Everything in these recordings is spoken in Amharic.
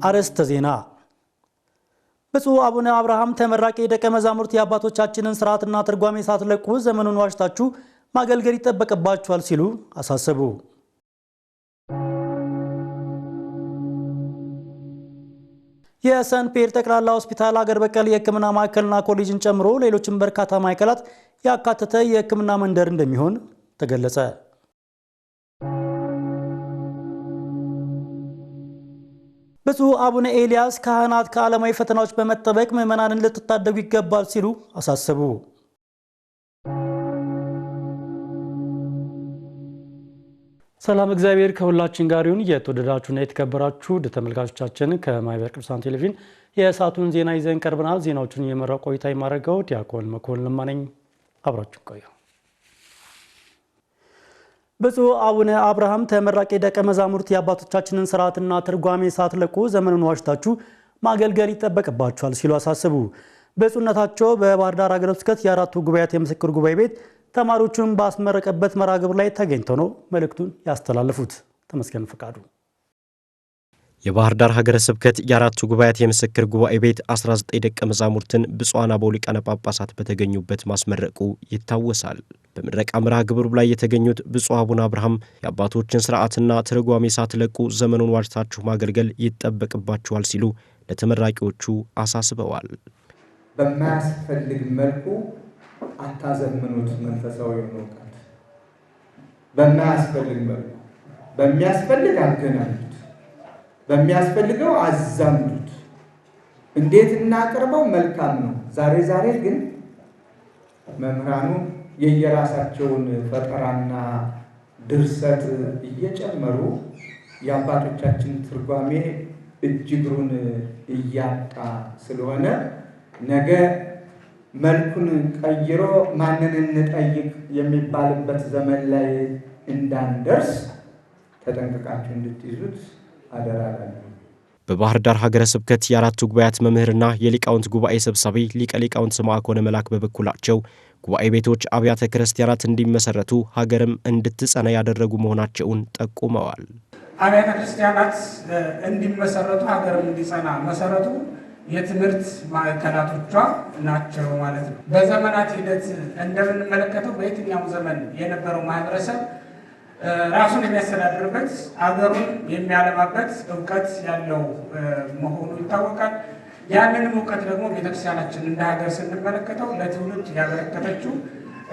አርዕስተ ዜና ብፁዕ አቡነ አብርሃም ተመራቂ ደቀ መዛሙርት የአባቶቻችንን ሥርዓትና ትርጓሜ ሳትለቁ ዘመኑን ዋጅታችሁ ማገልገል ይጠበቅባችኋል ሲሉ አሳሰቡ። የሰን ፒየር ጠቅላላ ሆስፒታል ሀገር በቀል የሕክምና ማዕከልና ኮሌጅን ጨምሮ ሌሎችም በርካታ ማዕከላት ያካተተ የሕክምና መንደር እንደሚሆን ተገለጸ። ብፁዕ አቡነ ኤልያስ ካህናት ከዓለማዊ ፈተናዎች በመጠበቅ ምዕመናንን ልትታደጉ ይገባል ሲሉ አሳሰቡ። ሰላም እግዚአብሔር ከሁላችን ጋር ይሁን። የተወደዳችሁና የተከበራችሁ ተመልካቾቻችን ከማኅበረ ቅዱሳን ቴሌቪዥን የሰዓቱን ዜና ይዘን ቀርበናል። ዜናዎቹን እየመራው ቆይታ የማደርገው ዲያቆን መኮንን ማነኝ። አብራችሁ ቆዩ። ብፁዕ አቡነ አብርሃም ተመራቂ ደቀ መዛሙርት የአባቶቻችንን ሥርዓትና ትርጓሜ ሳትለቁ ዘመኑን ዋጅታችሁ ማገልገል ይጠበቅባችኋል ሲሉ አሳሰቡ። ብፁዕነታቸው በባህር ዳር ሀገረ ስብከት የአራቱ ጉባኤያት የምስክር ጉባኤ ቤት ተማሪዎቹን ባስመረቀበት መርሃ ግብር ላይ ተገኝተው ነው መልእክቱን ያስተላለፉት። ተመስገን ፈቃዱ የባህር ዳር ሀገረ ስብከት የአራቱ ጉባኤያት የምስክር ጉባኤ ቤት 19 ደቀ መዛሙርትን ብፁዓን አበው ሊቃነ ጳጳሳት በተገኙበት ማስመረቁ ይታወሳል። በምረቃ መርሃ ግብሩ ላይ የተገኙት ብፁዕ አቡነ አብርሃም የአባቶችን ሥርዓትና ትርጓሜ ሳትለቁ ዘመኑን ዋጅታችሁ ማገልገል ይጠበቅባችኋል ሲሉ ለተመራቂዎቹ አሳስበዋል። በማያስፈልግ መልኩ አታዘምኑት መንፈሳዊውን ዕውቀት። በማያስፈልግ መልኩ በሚያስፈልግ አገናኙት፣ በሚያስፈልገው አዛምዱት። እንዴት እናቀርበው? መልካም ነው። ዛሬ ግን መምህራኑ የየራሳቸውን ፈጠራና ድርሰት እየጨመሩ የአባቶቻችን ትርጓሜ እጅግሩን እያጣ ስለሆነ ነገ መልኩን ቀይሮ ማንን እንጠይቅ የሚባልበት ዘመን ላይ እንዳንደርስ ተጠንቅቃችሁ እንድትይዙት አደራላለሁ። በባህር ዳር ሀገረ ስብከት የአራቱ ጉባኤያት መምህርና የሊቃውንት ጉባኤ ሰብሳቢ ሊቀ ሊቃውንት ስምዐኮነ መላክ በበኩላቸው ጉባኤ ቤቶች አብያተ ክርስቲያናት እንዲመሰረቱ ሀገርም እንድትጸና ያደረጉ መሆናቸውን ጠቁመዋል። አብያተ ክርስቲያናት እንዲመሰረቱ ሀገርም እንዲጸና መሰረቱ የትምህርት ማዕከላቶቿ ናቸው ማለት ነው። በዘመናት ሂደት እንደምንመለከተው በየትኛውም ዘመን የነበረው ማህበረሰብ ራሱን የሚያስተዳድርበት አገሩን የሚያለማበት ዕውቀት ያለው መሆኑ ይታወቃል። ያንንም ዕውቀት ደግሞ ቤተክርስቲያናችን እንደ ሀገር ስንመለከተው ለትውልድ ያበረከተችው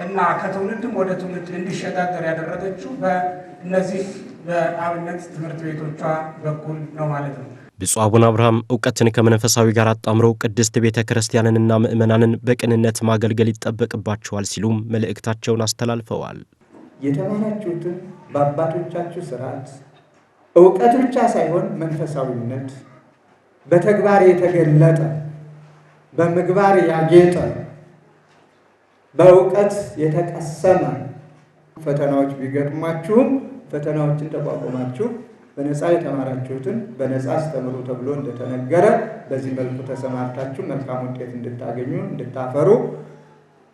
እና ከትውልድም ወደ ትውልድ እንዲሸጋገር ያደረገችው በእነዚህ በአብነት ትምህርት ቤቶቿ በኩል ነው ማለት ነው። ብፁዕ አቡነ አብርሃም ዕውቀትን ከመንፈሳዊ ጋር አጣምረው ቅድስት ቤተ ክርስቲያንንና ምእመናንን በቅንነት ማገልገል ይጠበቅባቸዋል ሲሉም መልእክታቸውን አስተላልፈዋል። የተማራችሁትን በአባቶቻችሁ ሥርዓት ዕውቀት ብቻ ሳይሆን መንፈሳዊነት በተግባር የተገለጠ በምግባር ያጌጠ በዕውቀት የተቀሰመ ፈተናዎች ቢገጥሟችሁም ፈተናዎችን ተቋቁማችሁ በነፃ የተማራችሁትን በነፃ አስተምሩ ተብሎ እንደተነገረ በዚህ መልኩ ተሰማርታችሁ መልካም ውጤት እንድታገኙ እንድታፈሩ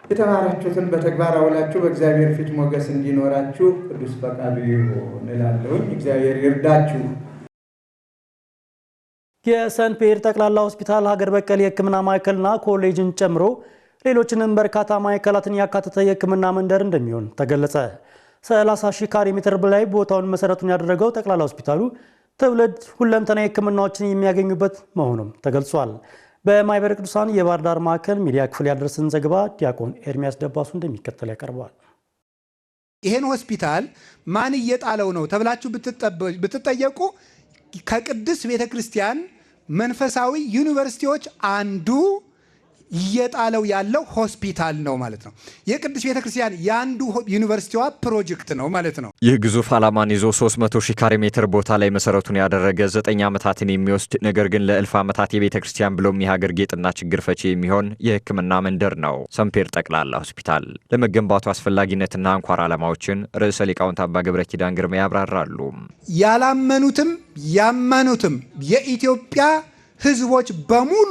የተማራችሁትን በተግባር አውላችሁ በእግዚአብሔር ፊት ሞገስ እንዲኖራችሁ ቅዱስ ፈቃዱ ይሁን እላለሁኝ። እግዚአብሔር ይርዳችሁ። የሰን ፒየር ጠቅላላ ሆስፒታል ሀገር በቀል የሕክምና ማዕከልና ኮሌጅን ጨምሮ ሌሎችንም በርካታ ማዕከላትን ያካተተ የሕክምና መንደር እንደሚሆን ተገለጸ። 30,000 ካሬ ሜትር በላይ ቦታውን መሰረቱን ያደረገው ጠቅላላ ሆስፒታሉ ትውልድ ሁለንተናዊ ሕክምናዎችን የሚያገኙበት መሆኑም ተገልጿል። በማኅበረ ቅዱሳን የባህር ዳር ማዕከል ሚዲያ ክፍል ያደረሰን ዘገባ ዲያቆን ኤርሚያስ ደባሱ እንደሚከተል ያቀርበዋል። ይሄን ሆስፒታል ማን እየጣለው ነው ተብላችሁ ብትጠየቁ ከቅድስት ቤተክርስቲያን መንፈሳዊ ዩኒቨርሲቲዎች አንዱ እየጣለው ያለው ሆስፒታል ነው ማለት ነው። የቅድስት ቤተክርስቲያን የአንዱ ዩኒቨርሲቲዋ ፕሮጀክት ነው ማለት ነው። ይህ ግዙፍ ዓላማን ይዞ 300,000 ካሬ ሜትር ቦታ ላይ መሰረቱን ያደረገ 9 ዓመታትን የሚወስድ ነገር ግን ለእልፍ ዓመታት የቤተክርስቲያን ብሎም የሀገር ጌጥና ችግር ፈቺ የሚሆን የሕክምና መንደር ነው ሰን ፒየር ጠቅላላ ሆስፒታል። ለመገንባቱ አስፈላጊነትና አንኳር ዓላማዎችን ርዕሰ ሊቃውንት አባ ገብረ ኪዳን ግርማ ያብራራሉ። ያላመኑትም ያመኑትም የኢትዮጵያ ሕዝቦች በሙሉ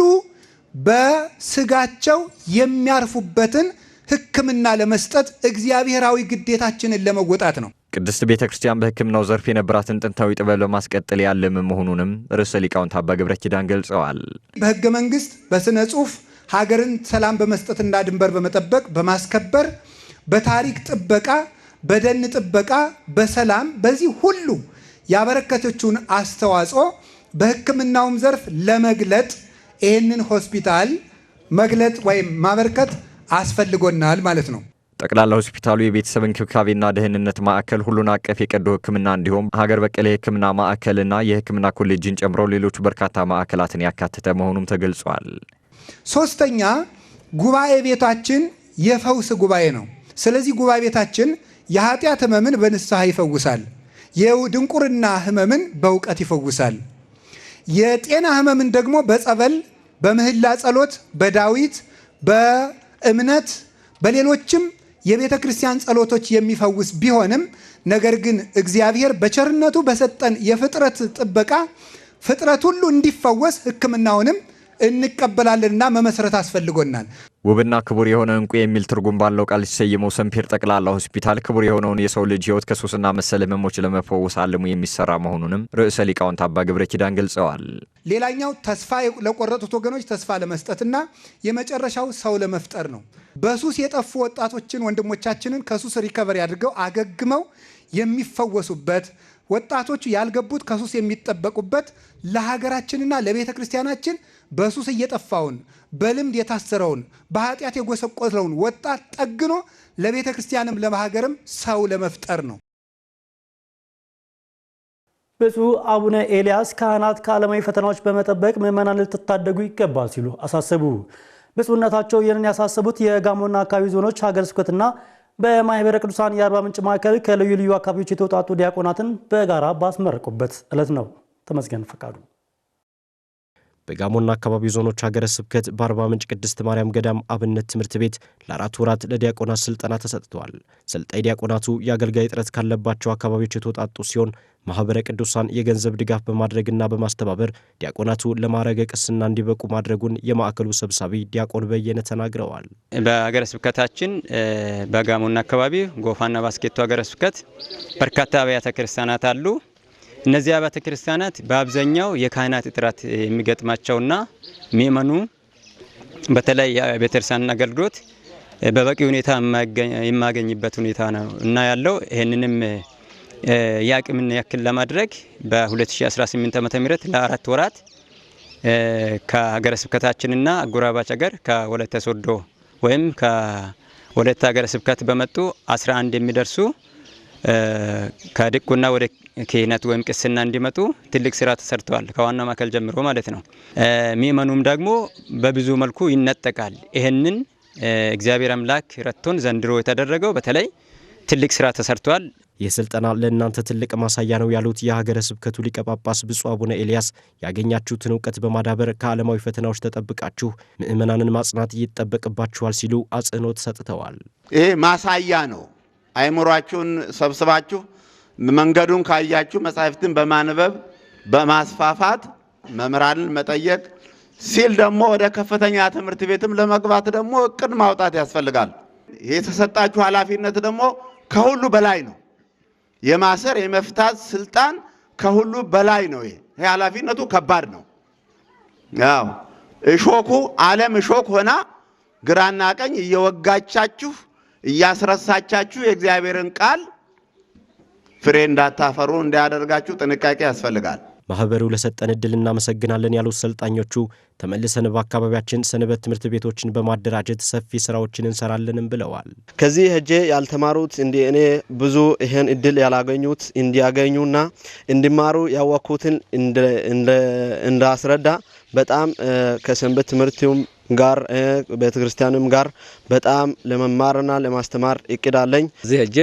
በስጋቸው የሚያርፉበትን ሕክምና ለመስጠት እግዚአብሔራዊ ግዴታችንን ለመወጣት ነው። ቅድስት ቤተ ክርስቲያን በሕክምናው ዘርፍ የነበራትን ጥንታዊ ጥበብ ለማስቀጠል ያለም መሆኑንም ርዕሰ ሊቃውንት አባ ገብረ ኪዳን ገልጸዋል። በሕገ መንግስት፣ በስነ ጽሑፍ ሀገርን ሰላም በመስጠትና ድንበር በመጠበቅ በማስከበር፣ በታሪክ ጥበቃ፣ በደን ጥበቃ፣ በሰላም በዚህ ሁሉ ያበረከተችውን አስተዋጽኦ በሕክምናውም ዘርፍ ለመግለጥ ይህንን ሆስፒታል መግለጥ ወይም ማበርከት አስፈልጎናል ማለት ነው። ጠቅላላ ሆስፒታሉ የቤተሰብ እንክብካቤና ደህንነት ማዕከል፣ ሁሉን አቀፍ የቀዶ ሕክምና እንዲሁም ሀገር በቀል የሕክምና ማዕከልና የሕክምና ኮሌጅን ጨምሮ ሌሎች በርካታ ማዕከላትን ያካተተ መሆኑም ተገልጿል። ሶስተኛ ጉባኤ ቤታችን የፈውስ ጉባኤ ነው። ስለዚህ ጉባኤ ቤታችን የኃጢአት ህመምን በንስሐ ይፈውሳል። የድንቁርና ህመምን በእውቀት ይፈውሳል። የጤና ህመምን ደግሞ በጸበል፣ በምህላ ጸሎት፣ በዳዊት፣ በእምነት፣ በሌሎችም የቤተ ክርስቲያን ጸሎቶች የሚፈውስ ቢሆንም ነገር ግን እግዚአብሔር በቸርነቱ በሰጠን የፍጥረት ጥበቃ ፍጥረት ሁሉ እንዲፈወስ ሕክምናውንም እንቀበላለንና መመስረት አስፈልጎናል። ውብና ክቡር የሆነ እንቁ የሚል ትርጉም ባለው ቃል ሲሰየመው ሰምፔር ጠቅላላ ሆስፒታል ክቡር የሆነውን የሰው ልጅ ህይወት ከሱስና መሰል ህመሞች ለመፈወስ አልሞ የሚሰራ መሆኑንም ርዕሰ ሊቃውንት አባ ገብረ ኪዳን ገልጸዋል። ሌላኛው ተስፋ ለቆረጡት ወገኖች ተስፋ ለመስጠትና የመጨረሻው ሰው ለመፍጠር ነው። በሱስ የጠፉ ወጣቶችን ወንድሞቻችንን ከሱስ ሪከቨሪ አድርገው አገግመው የሚፈወሱበት፣ ወጣቶቹ ያልገቡት ከሱስ የሚጠበቁበት፣ ለሀገራችንና ለቤተ ክርስቲያናችን በሱስ እየጠፋውን በልምድ የታሰረውን በኃጢአት የጎሰቆለውን ወጣት ጠግኖ ለቤተ ክርስቲያንም ለሀገርም ሰው ለመፍጠር ነው። ብፁዕ አቡነ ኤልያስ ካህናት ከዓለማዊ ፈተናዎች በመጠበቅ ምዕመናን ልትታደጉ ይገባል ሲሉ አሳሰቡ። ብፁዕነታቸው ይህንን ያሳሰቡት የጋሞና አካባቢ ዞኖች ሀገረ ስብከትና በማኅበረ ቅዱሳን የአርባ ምንጭ ማዕከል ከልዩ ልዩ አካባቢዎች የተውጣጡ ዲያቆናትን በጋራ ባስመረቁበት ዕለት ነው። ተመስገን ፈቃዱ በጋሞና አካባቢ ዞኖች ሀገረ ስብከት በአርባ ምንጭ ቅድስት ማርያም ገዳም አብነት ትምህርት ቤት ለ4 ወራት ለዲያቆናት ስልጠና ተሰጥቷል። ሰልጣኝ ዲያቆናቱ የአገልጋይ እጥረት ካለባቸው አካባቢዎች የተውጣጡ ሲሆን ማኅበረ ቅዱሳን የገንዘብ ድጋፍ በማድረግና በማስተባበር ዲያቆናቱ ለማዕረገ ቅስና እንዲበቁ ማድረጉን የማዕከሉ ሰብሳቢ ዲያቆን በየነ ተናግረዋል። በሀገረ ስብከታችን በጋሞና አካባቢ ጎፋና ባስኬቶ ሀገረ ስብከት በርካታ አብያተ ክርስቲያናት አሉ። እነዚህ አብያተ ክርስቲያናት በአብዛኛው የካህናት እጥረት የሚገጥማቸውና ምእመኑ በተለይ የቤተክርስቲያን አገልግሎት በበቂ ሁኔታ የማገኝበት ሁኔታ ነው እና ያለው ይህንንም የአቅምን ያክል ለማድረግ በ2018 ዓ.ም ለ4 ወራት ከሀገረ ስብከታችንና አጎራባች ሀገር ከወለተ ሶዶ ወይም ከወለተ ሀገረ ስብከት በመጡ 11 የሚደርሱ ከድቁና ወደ ክህነት ወይም ቅስና እንዲመጡ ትልቅ ስራ ተሰርተዋል። ከዋና ማዕከል ጀምሮ ማለት ነው። ምእመኑም ደግሞ በብዙ መልኩ ይነጠቃል። ይህንን እግዚአብሔር አምላክ ረድቶን ዘንድሮ የተደረገው በተለይ ትልቅ ስራ ተሰርቷል። ይህ ስልጠና ለእናንተ ትልቅ ማሳያ ነው ያሉት የሀገረ ስብከቱ ሊቀ ጳጳስ ብፁዕ አቡነ ኤልያስ ያገኛችሁትን እውቀት በማዳበር ከዓለማዊ ፈተናዎች ተጠብቃችሁ ምእመናንን ማጽናት ይጠበቅባችኋል ሲሉ አጽንኦት ሰጥተዋል። ይሄ ማሳያ ነው። አይምሯችሁን ሰብስባችሁ መንገዱን ካያችሁ መጻሕፍትን በማንበብ በማስፋፋት መምህራንን መጠየቅ ሲል ደግሞ ወደ ከፍተኛ ትምህርት ቤትም ለመግባት ደግሞ እቅድ ማውጣት ያስፈልጋል። የተሰጣችሁ ኃላፊነት ደግሞ ከሁሉ በላይ ነው። የማሰር የመፍታት ስልጣን ከሁሉ በላይ ነው። ይሄ ኃላፊነቱ ከባድ ነው። ያው እሾኩ ዓለም እሾክ ሆና ግራና ቀኝ እየወጋቻችሁ እያስረሳቻችሁ የእግዚአብሔርን ቃል ፍሬ እንዳታፈሩ እንዲያደርጋችሁ ጥንቃቄ ያስፈልጋል። ማህበሩ ለሰጠን እድል እናመሰግናለን ያሉት ሰልጣኞቹ ተመልሰን በአካባቢያችን ሰንበት ትምህርት ቤቶችን በማደራጀት ሰፊ ስራዎችን እንሰራለንም ብለዋል። ከዚህ ሄጄ ያልተማሩት እኔ ብዙ ይሄን እድል ያላገኙት እንዲያገኙና እንዲማሩ ያወኩትን እንዳስረዳ በጣም ከሰንበት ትምህርቱም ጋር ቤተክርስቲያንም ጋር በጣም ለመማርና ለማስተማር እቅዳለኝ። እዚህ ሄጄ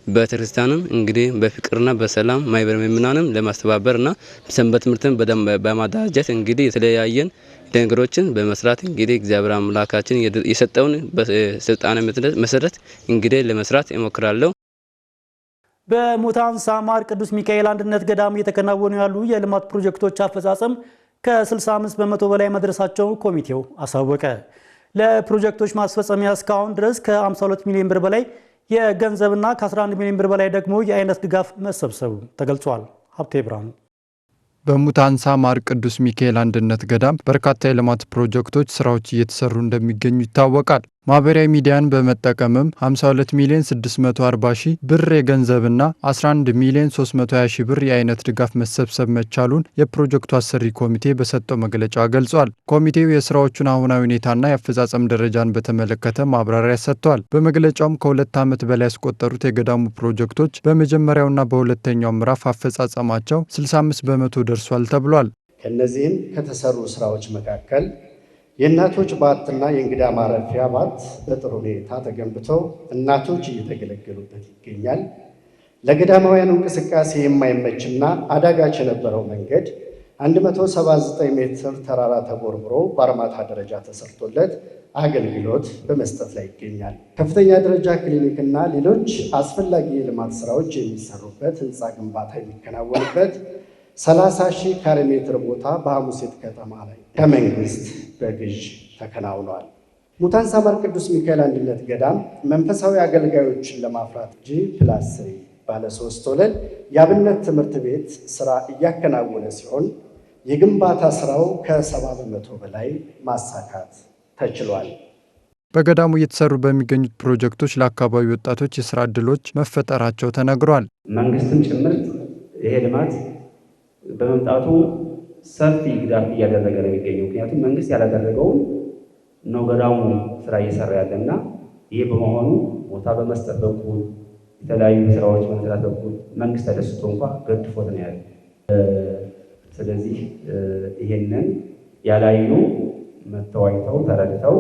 ቤተክርስቲያንም እንግዲህ በፍቅርና በሰላም ማህበረ ምእመናንም ለማስተባበርና ሰንበት ትምህርትን በማደራጀት እንግዲህ የተለያየን ነገሮችን በመስራት እንግዲህ እግዚአብሔር አምላካችን የሰጠውን በስልጣን መሰረት እንግዲህ ለመስራት እሞክራለሁ። በሙታንሳ ማር ቅዱስ ሚካኤል አንድነት ገዳም እየተከናወኑ ያሉ የልማት ፕሮጀክቶች አፈጻጸም ከ65 በመቶ በላይ መድረሳቸው ኮሚቴው አሳወቀ። ለፕሮጀክቶች ማስፈጸሚያ እስካሁን ድረስ ከ52 ሚሊዮን ብር በላይ የገንዘብና ከ11 ሚሊዮን ብር በላይ ደግሞ የአይነት ድጋፍ መሰብሰቡ ተገልጿል። ሀብቴ ብርሃኑ በሙታንሳ ማር ቅዱስ ሚካኤል አንድነት ገዳም በርካታ የልማት ፕሮጀክቶች ስራዎች እየተሰሩ እንደሚገኙ ይታወቃል። ማህበራዊ ሚዲያን በመጠቀምም 52 ሚሊዮን 640 ሺህ ብር የገንዘብና 11 ሚሊዮን 320 ሺህ ብር የአይነት ድጋፍ መሰብሰብ መቻሉን የፕሮጀክቱ አሰሪ ኮሚቴ በሰጠው መግለጫ ገልጿል። ኮሚቴው የስራዎቹን አሁናዊ ሁኔታና የአፈጻጸም ደረጃን በተመለከተ ማብራሪያ ሰጥቷል። በመግለጫውም ከ2 ዓመት በላይ ያስቆጠሩት የገዳሙ ፕሮጀክቶች በመጀመሪያውና በሁለተኛው ምዕራፍ አፈጻጸማቸው 65 በመቶ ደርሷል ተብሏል። ከነዚህም ከተሰሩ ስራዎች መካከል የእናቶች ባትና የእንግዳ ማረፊያ ባት በጥሩ ሁኔታ ተገንብተው እናቶች እየተገለገሉበት ይገኛል። ለገዳማውያኑ እንቅስቃሴ የማይመችና አዳጋች የነበረው መንገድ 179 ሜትር ተራራ ተቦርብሮ በአርማታ ደረጃ ተሰርቶለት አገልግሎት በመስጠት ላይ ይገኛል። ከፍተኛ ደረጃ ክሊኒክና ሌሎች አስፈላጊ የልማት ስራዎች የሚሰሩበት ህንፃ ግንባታ የሚከናወንበት 30 ሺህ ካሬ ሜትር ቦታ በሐሙሴት ከተማ ላይ ከመንግስት በግዥ ተከናውኗል። ሙታንሳ ማር ቅዱስ ሚካኤል አንድነት ገዳም መንፈሳዊ አገልጋዮችን ለማፍራት G+3 ባለ 3 ወለል የአብነት ትምህርት ቤት ስራ እያከናወነ ሲሆን የግንባታ ስራው ከ70 በመቶ በላይ ማሳካት ተችሏል። በገዳሙ እየተሰሩ በሚገኙት ፕሮጀክቶች ለአካባቢ ወጣቶች የስራ ዕድሎች መፈጠራቸው ተነግሯል። መንግስትም ጭምር ይሄ ልማት በመምጣቱ ሰፊ ድጋፍ እያደረገ ነው የሚገኘው። ምክንያቱም መንግስት ያላደረገውን ነው ገዳሙ ስራ እየሰራ ያለና ይሄ በመሆኑ ቦታ በመስጠት በኩል የተለያዩ ስራዎች በመስራት በኩል መንግስት ተደስቶ እንኳን ገድፎት ነው ያለ። ስለዚህ ይሄንን ያላዩ መተዋይተው ተረድተው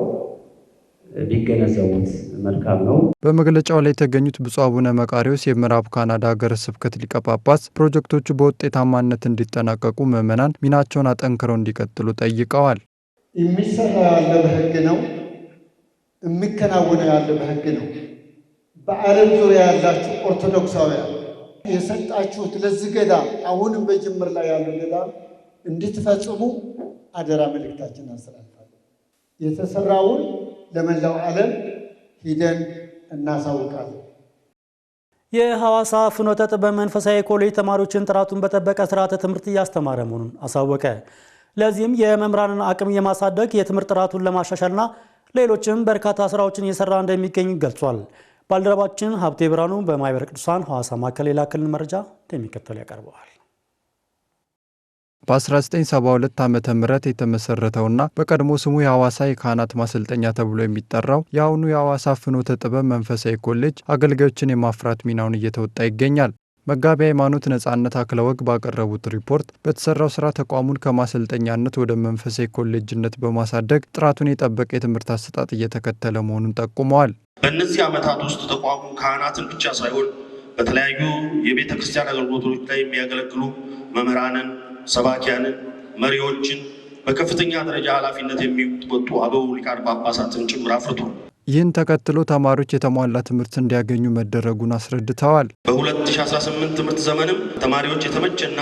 ቢገነዘቡት መልካም ነው። በመግለጫው ላይ የተገኙት ብፁዕ አቡነ መቃሪዎስ የምዕራብ ካናዳ ሀገረ ስብከት ሊቀ ጳጳስ ፕሮጀክቶቹ በውጤታማነት እንዲጠናቀቁ ምዕመናን ሚናቸውን አጠንክረው እንዲቀጥሉ ጠይቀዋል። የሚሰራ ያለ በህግ ነው፣ የሚከናወነው ያለ በህግ ነው። በዓለም ዙሪያ ያላችሁ ኦርቶዶክሳውያን የሰጣችሁት ለዚህ ገዳም አሁንም በጅምር ላይ ያሉ ገዳም እንድትፈጽሙ አደራ መልእክታችን አስተላልፋለን። የተሰራውን ለመላው ዓለም ሂደን እናሳውቃለን። የሐዋሳ ፍኖተ ጥበብ መንፈሳዊ ኮሌጅ ተማሪዎችን ጥራቱን በጠበቀ ስርዓተ ትምህርት እያስተማረ መሆኑን አሳወቀ። ለዚህም የመምህራንን አቅም የማሳደግ የትምህርት ጥራቱን ለማሻሻልና ሌሎችም በርካታ ስራዎችን እየሰራ እንደሚገኝ ገልጿል። ባልደረባችን ሀብቴ ብርሃኑ በማኅበረ ቅዱሳን ሐዋሳ ማዕከል የላከልን መረጃ እንደሚከተል ያቀርበዋል። በ1972 ዓመተ ምህረት የተመሰረተውና በቀድሞ ስሙ የሐዋሳ የካህናት ማሰልጠኛ ተብሎ የሚጠራው የአሁኑ የሐዋሳ ፍኖተ ጥበብ መንፈሳዊ ኮሌጅ አገልጋዮችን የማፍራት ሚናውን እየተወጣ ይገኛል። መጋቢ ሃይማኖት ነጻነት አክለወግ ባቀረቡት ሪፖርት በተሰራው ስራ ተቋሙን ከማሰልጠኛነት ወደ መንፈሳዊ ኮሌጅነት በማሳደግ ጥራቱን የጠበቀ የትምህርት አሰጣጥ እየተከተለ መሆኑን ጠቁመዋል። በእነዚህ ዓመታት ውስጥ ተቋሙ ካህናትን ብቻ ሳይሆን በተለያዩ የቤተ ክርስቲያን አገልግሎቶች ላይ የሚያገለግሉ መምህራንን፣ ሰባኪያንን፣ መሪዎችን በከፍተኛ ደረጃ ኃላፊነት የሚወጡ አበው ሊቃነ ጳጳሳትን ጭምር አፍርቷል። ይህን ተከትሎ ተማሪዎች የተሟላ ትምህርት እንዲያገኙ መደረጉን አስረድተዋል። በ2018 ትምህርት ዘመንም ተማሪዎች የተመቸና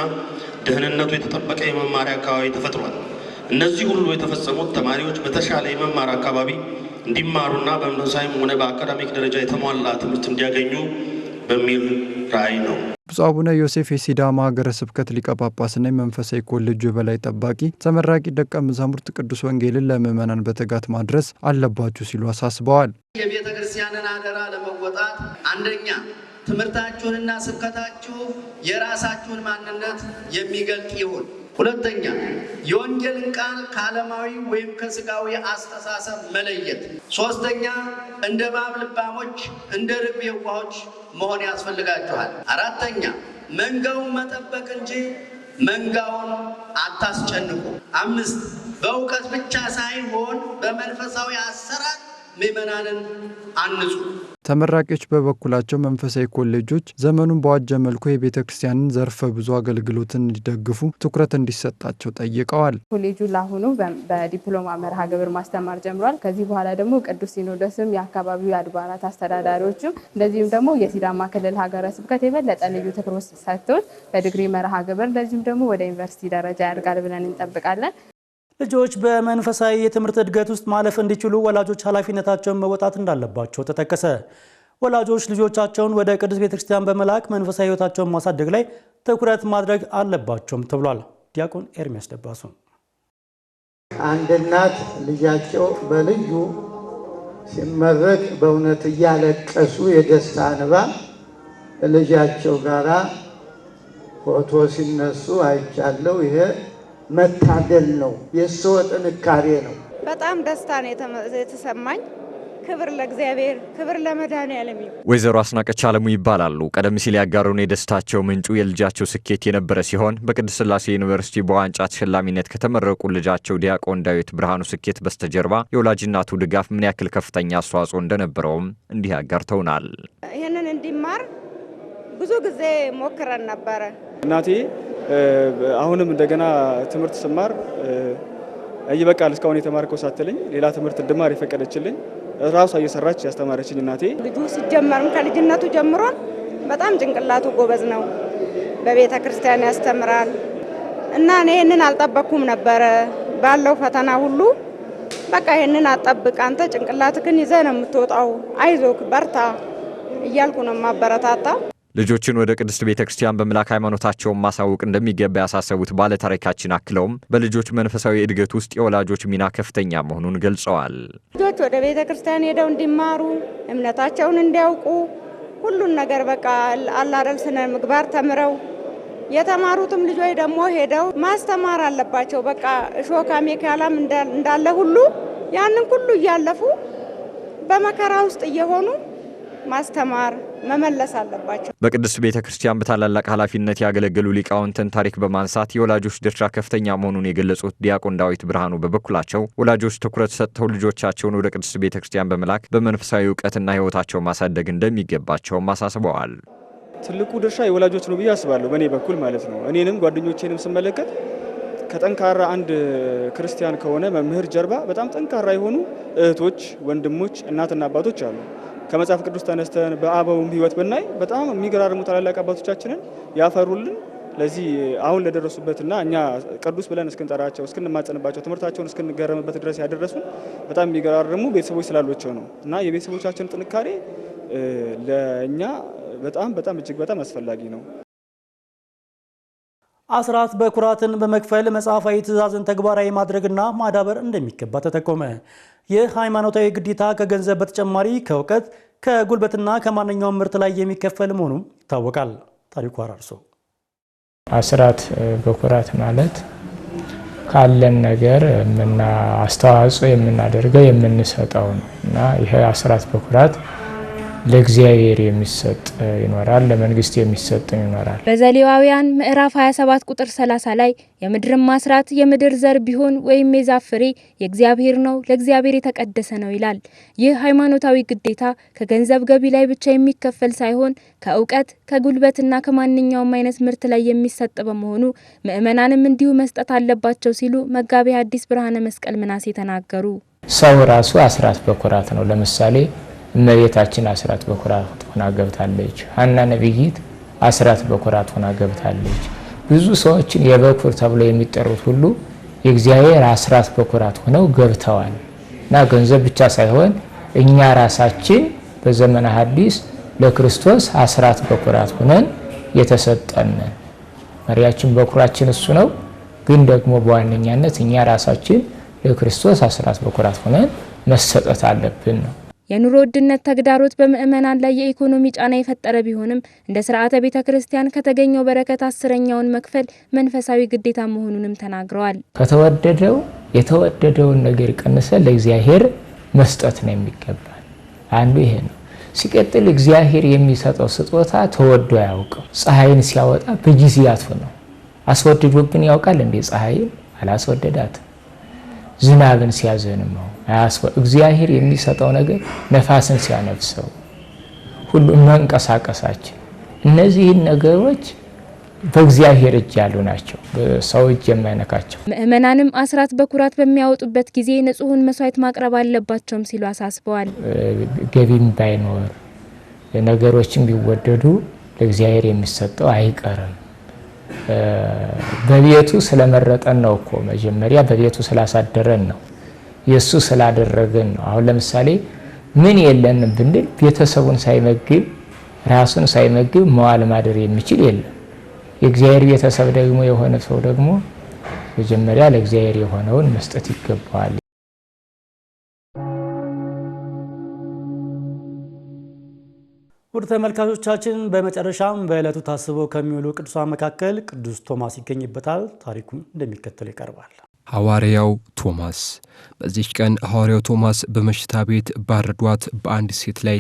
ደህንነቱ የተጠበቀ የመማሪያ አካባቢ ተፈጥሯል። እነዚህ ሁሉ የተፈጸሙት ተማሪዎች በተሻለ የመማር አካባቢ እንዲማሩና በመንፈሳዊም ሆነ በአካዳሚክ ደረጃ የተሟላ ትምህርት እንዲያገኙ በሚል ራዕይ ነው። ብፁዕ አቡነ ዮሴፍ የሲዳማ ሀገረ ስብከት ሊቀ ጳጳስና የመንፈሳዊ ኮሌጁ የበላይ ጠባቂ ተመራቂ ደቀ መዛሙርት ቅዱስ ወንጌልን ለምዕመናን በትጋት ማድረስ አለባችሁ ሲሉ አሳስበዋል። የቤተ ክርስቲያንን አደራ ለመወጣት አንደኛ ትምህርታችሁንና ስብከታችሁ የራሳችሁን ማንነት የሚገልጥ ይሁን። ሁለተኛ የወንጌልን ቃል ከዓለማዊ ወይም ከስጋዊ አስተሳሰብ መለየት። ሶስተኛ እንደ እባብ ልባሞች እንደ ርግብ የዋሆች መሆን ያስፈልጋችኋል። አራተኛ መንጋውን መጠበቅ እንጂ መንጋውን አታስጨንቁ። አምስት በእውቀት ብቻ ሳይሆን በመንፈሳዊ አሰራር ምዕመናንን አንጹ። ተመራቂዎች በበኩላቸው መንፈሳዊ ኮሌጆች ዘመኑን በዋጀ መልኩ የቤተ ክርስቲያንን ዘርፈ ብዙ አገልግሎትን እንዲደግፉ ትኩረት እንዲሰጣቸው ጠይቀዋል። ኮሌጁ ለአሁኑ በዲፕሎማ መርሃ ግብር ማስተማር ጀምሯል። ከዚህ በኋላ ደግሞ ቅዱስ ሲኖዶስም የአካባቢው አድባራት አስተዳዳሪዎችም እንደዚሁም ደግሞ የሲዳማ ክልል ሀገረ ስብከት የበለጠ ልዩ ትኩረት ሰጥቶት በዲግሪ መርሃ ግብር እንደዚሁም ደግሞ ወደ ዩኒቨርሲቲ ደረጃ ያድጋል ብለን እንጠብቃለን። ልጆች በመንፈሳዊ የትምህርት እድገት ውስጥ ማለፍ እንዲችሉ ወላጆች ኃላፊነታቸውን መወጣት እንዳለባቸው ተጠቀሰ። ወላጆች ልጆቻቸውን ወደ ቅዱስ ቤተክርስቲያን በመላክ መንፈሳዊ ሕይወታቸውን ማሳደግ ላይ ትኩረት ማድረግ አለባቸውም ተብሏል። ዲያቆን ኤርሚያስ ደባሱ አንድ እናት ልጃቸው በልዩ ሲመረቅ በእውነት እያለቀሱ የደስታ እንባ ልጃቸው ጋራ ፎቶ ሲነሱ አይቻለው። ይሄ መታደል ነው፣ የሰው ጥንካሬ ነው። በጣም ደስታ ነው የተሰማኝ። ክብር ለእግዚአብሔር፣ ክብር ለመድኃኔዓለም። ወይዘሮ አስናቀች አለሙ ይባላሉ። ቀደም ሲል ያጋሩን የደስታቸው ምንጩ የልጃቸው ስኬት የነበረ ሲሆን በቅድስት ሥላሴ ዩኒቨርሲቲ በዋንጫ ተሸላሚነት ከተመረቁ ልጃቸው ዲያቆን ዳዊት ብርሃኑ ስኬት በስተጀርባ የወላጅ እናቱ ድጋፍ ምን ያክል ከፍተኛ አስተዋጽኦ እንደነበረውም እንዲህ ያጋርተውናል። ይህንን እንዲማር ብዙ ጊዜ ሞክረን ነበረ። እናቴ አሁንም እንደገና ትምህርት ስማር ይበቃል እስካሁን የተማርከው ሳትለኝ ሌላ ትምህርት እንድማር የፈቀደችልኝ ራሷ እየሰራች ያስተማረችኝ እናቴ። ልጁ ሲጀመርም ከልጅነቱ ጀምሮ በጣም ጭንቅላቱ ጎበዝ ነው፣ በቤተ ክርስቲያን ያስተምራል እና እኔ ይህንን አልጠበቅኩም ነበረ። ባለው ፈተና ሁሉ በቃ ይህንን አጠብቅ፣ አንተ ጭንቅላትህን ይዘህ ነው የምትወጣው፣ አይዞክ በርታ እያልኩ ነው ማበረታታ። ልጆችን ወደ ቅድስት ቤተክርስቲያን በመላክ ሃይማኖታቸውን ማሳወቅ እንደሚገባ ያሳሰቡት ባለታሪካችን አክለውም በልጆች መንፈሳዊ እድገት ውስጥ የወላጆች ሚና ከፍተኛ መሆኑን ገልጸዋል። ልጆች ወደ ቤተክርስቲያን ሄደው እንዲማሩ፣ እምነታቸውን እንዲያውቁ፣ ሁሉን ነገር በቃ አላደል ስነ ምግባር ተምረው የተማሩትም ልጆች ደግሞ ሄደው ማስተማር አለባቸው። በቃ እሾህ አሜከላም እንዳለ ሁሉ ያንን ሁሉ እያለፉ በመከራ ውስጥ እየሆኑ ማስተማር መመለስ አለባቸው። በቅድስት ቤተክርስቲያን በታላላቅ ኃላፊነት ያገለገሉ ሊቃውንትን ታሪክ በማንሳት የወላጆች ድርሻ ከፍተኛ መሆኑን የገለጹት ዲያቆን ዳዊት ብርሃኑ በበኩላቸው ወላጆች ትኩረት ሰጥተው ልጆቻቸውን ወደ ቅድስት ቤተክርስቲያን በመላክ በመንፈሳዊ ዕውቀትና ሕይወታቸው ማሳደግ እንደሚገባቸውም አሳስበዋል። ትልቁ ድርሻ የወላጆች ነው ብዬ አስባለሁ፣ በእኔ በኩል ማለት ነው። እኔንም ጓደኞቼንም ስመለከት ከጠንካራ አንድ ክርስቲያን ከሆነ መምህር ጀርባ በጣም ጠንካራ የሆኑ እህቶች፣ ወንድሞች፣ እናትና አባቶች አሉ። ከመጽሐፍ ቅዱስ ተነስተን በአበውም ሕይወት ብናይ በጣም የሚገራርሙ ታላላቅ አባቶቻችንን ያፈሩልን ለዚህ አሁን ለደረሱበትና እኛ ቅዱስ ብለን እስክንጠራቸው እስክንማጸንባቸው ትምህርታቸውን እስክንገረምበት ድረስ ያደረሱን በጣም የሚገራርሙ ቤተሰቦች ስላሏቸው ነው እና የቤተሰቦቻችን ጥንካሬ ለእኛ በጣም እጅግ በጣም አስፈላጊ ነው። አስራት በኩራትን በመክፈል መጽሐፋዊ ትእዛዝን ተግባራዊ ማድረግና ማዳበር እንደሚገባ ተጠቆመ። ይህ ሃይማኖታዊ ግዴታ ከገንዘብ በተጨማሪ ከእውቀት ከጉልበትና ከማንኛውም ምርት ላይ የሚከፈል መሆኑም ይታወቃል። ታሪኩ አራርሶ አስራት በኩራት ማለት ካለን ነገር አስተዋጽኦ የምናደርገው የምንሰጠው ነው እና ይሄ አስራት በኩራት ለእግዚአብሔር የሚሰጥ ይኖራል፣ ለመንግስት የሚሰጥ ይኖራል። በዘሌዋውያን ምዕራፍ 27 ቁጥር 30 ላይ የምድርን ማስራት የምድር ዘር ቢሆን ወይም የዛፍ ፍሬ የእግዚአብሔር ነው፣ ለእግዚአብሔር የተቀደሰ ነው ይላል። ይህ ሃይማኖታዊ ግዴታ ከገንዘብ ገቢ ላይ ብቻ የሚከፈል ሳይሆን ከእውቀት ከጉልበትና ከማንኛውም አይነት ምርት ላይ የሚሰጥ በመሆኑ ምእመናንም እንዲሁ መስጠት አለባቸው ሲሉ መጋቤ ሐዲስ ብርሃነ መስቀል ምናሴ ተናገሩ። ሰው ራሱ አስራት በኩራት ነው። ለምሳሌ እመቤታችን አስራት በኩራት ሆና ገብታለች። ሐና ነቢይት አስራት በኩራት ሆና ገብታለች። ብዙ ሰዎችን የበኩር ተብሎ የሚጠሩት ሁሉ የእግዚአብሔር አስራት በኩራት ሆነው ገብተዋል እና ገንዘብ ብቻ ሳይሆን እኛ ራሳችን በዘመነ ሐዲስ ለክርስቶስ አስራት በኩራት ሆነን የተሰጠን መሪያችን በኩራችን እሱ ነው። ግን ደግሞ በዋነኛነት እኛ ራሳችን ለክርስቶስ አስራት በኩራት ሆነን መሰጠት አለብን ነው። የኑሮ ውድነት ተግዳሮት በምእመናን ላይ የኢኮኖሚ ጫና የፈጠረ ቢሆንም እንደ ሥርዓተ ቤተ ክርስቲያን ከተገኘው በረከት 10ኛውን መክፈል መንፈሳዊ ግዴታ መሆኑንም ተናግረዋል። የተወደደውን ነገር ቀንሰን ለእግዚአብሔር መስጠት ነው የሚገባል። አንዱ ይሄ ነው። ሲቀጥል እግዚአብሔር የሚሰጠው ስጦታ ተወዶ አያውቅም። ፀሐይን ሲያወጣ በጊዜያቱ ነው። አስወድዶብን ያውቃል እንዴ? ፀሐይን አላስወደዳትም። ዝናብን ሲያዘንመው እግዚአብሔር የሚሰጠው ነገር ነፋስን ሲያነፍሰው ሁሉ መንቀሳቀሳችን እነዚህን ነገሮች በእግዚአብሔር እጅ ያሉ ናቸው፣ በሰው እጅ የማይነካቸው። ምእመናንም አስራት በኩራት በሚያወጡበት ጊዜ ንጹሕን መስዋዕት ማቅረብ አለባቸውም ሲሉ አሳስበዋል። ገቢም ባይኖር ነገሮችን ቢወደዱ ለእግዚአብሔር የሚሰጠው አይቀርም። በቤቱ ስለመረጠን ነው እኮ መጀመሪያ በቤቱ ስላሳደረን ነው፣ የሱ ስላደረገን ነው። አሁን ለምሳሌ ምን የለንም ብንል ቤተሰቡን ሳይመግብ ራሱን ሳይመግብ መዋል ማደር የሚችል የለም። የእግዚአብሔር ቤተሰብ ደግሞ የሆነ ሰው ደግሞ መጀመሪያ ለእግዚአብሔር የሆነውን መስጠት ይገባዋል። ውድ ተመልካቾቻችን በመጨረሻም በዕለቱ ታስበው ከሚውሉ ቅዱሳን መካከል ቅዱስ ቶማስ ይገኝበታል። ታሪኩን እንደሚከተለው ይቀርባል። ሐዋርያው ቶማስ። በዚች ቀን ሐዋርያው ቶማስ በመሽታ ቤት ባረዷት በአንድ ሴት ላይ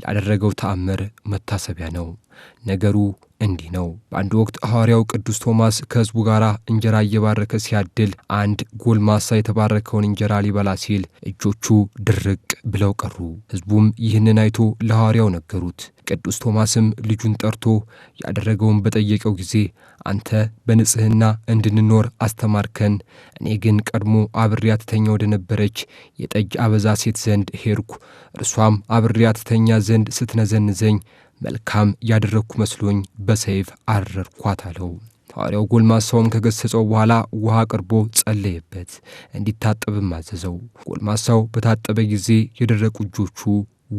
ላደረገው ተአምር መታሰቢያ ነው። ነገሩ እንዲህ ነው። በአንድ ወቅት ሐዋርያው ቅዱስ ቶማስ ከሕዝቡ ጋር እንጀራ እየባረከ ሲያድል አንድ ጎልማሳ የተባረከውን እንጀራ ሊበላ ሲል እጆቹ ድርቅ ብለው ቀሩ። ሕዝቡም ይህንን አይቶ ለሐዋርያው ነገሩት። ቅዱስ ቶማስም ልጁን ጠርቶ ያደረገውን በጠየቀው ጊዜ አንተ በንጽሕና እንድንኖር አስተማርከን፣ እኔ ግን ቀድሞ አብሬያት ተኛ ወደ ነበረች የጠጅ አበዛ ሴት ዘንድ ሄድኩ። እርሷም አብሬያት ተኛ ዘንድ ስትነዘንዘኝ መልካም ያደረግኩ መስሎኝ በሰይፍ አረርኳት አለው። ሐዋርያው ጎልማሳውም ከገሰጸው በኋላ ውሃ አቅርቦ ጸለየበት፣ እንዲታጠብም አዘዘው። ጎልማሳው በታጠበ ጊዜ የደረቁ እጆቹ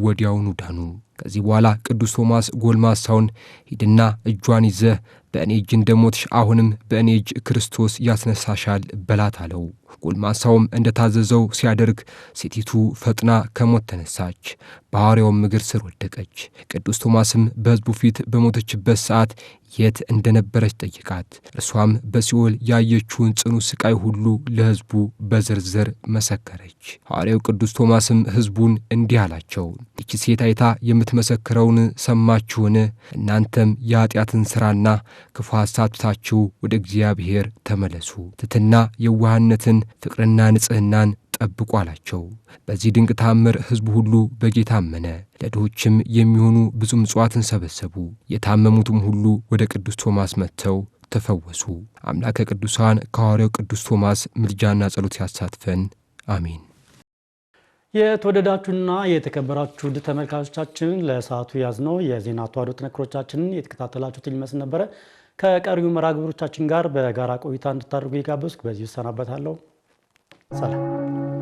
ወዲያውኑ ዳኑ። ከዚህ በኋላ ቅዱስ ቶማስ ጎልማሳውን ሂድና እጇን ይዘህ በእኔ እጅ እንደሞትሽ አሁንም በእኔ እጅ ክርስቶስ ያስነሳሻል በላት አለው። ጎልማሳውም እንደታዘዘው ሲያደርግ ሴቲቱ ፈጥና ከሞት ተነሳች፣ በሐዋርያውም እግር ስር ወደቀች። ቅዱስ ቶማስም በሕዝቡ ፊት በሞተችበት ሰዓት የት እንደነበረች ጠይቃት። እርሷም በሲኦል ያየችውን ጽኑ ስቃይ ሁሉ ለሕዝቡ በዝርዝር መሰከረች። ሐዋርያው ቅዱስ ቶማስም ሕዝቡን እንዲህ አላቸው፣ ይቺ ሴት አይታ የምትመሰክረውን ሰማችሁን? እናንተም የኃጢአትን ሥራና ክፉ ሐሳብ ትታችሁ ወደ እግዚአብሔር ተመለሱ፣ ትሕትና፣ የዋህነትን፣ ፍቅርና ንጽሕናን ጠብቁ አላቸው። በዚህ ድንቅ ታምር ሕዝቡ ሁሉ በጌታ አመነ። ለድሆችም የሚሆኑ ብዙ ምጽዋትን ሰበሰቡ። የታመሙትም ሁሉ ወደ ቅዱስ ቶማስ መጥተው ተፈወሱ። አምላከ ቅዱሳን ከሐዋርያው ቅዱስ ቶማስ ምልጃና ጸሎት ያሳትፈን፣ አሜን። የተወደዳችሁና የተከበራችሁ ውድ ተመልካቾቻችን ለሰዓቱ ያዝነው የዜና ተዋሕዶ ጥንቅሮቻችንን የተከታተላችሁትን ይመስል ነበረ። ከቀሪው መርሃ ግብሮቻችን ጋር በጋራ ቆይታ እንድታደርጉ የጋበዝኩ በዚሁ እሰናበታለሁ። ሰላም።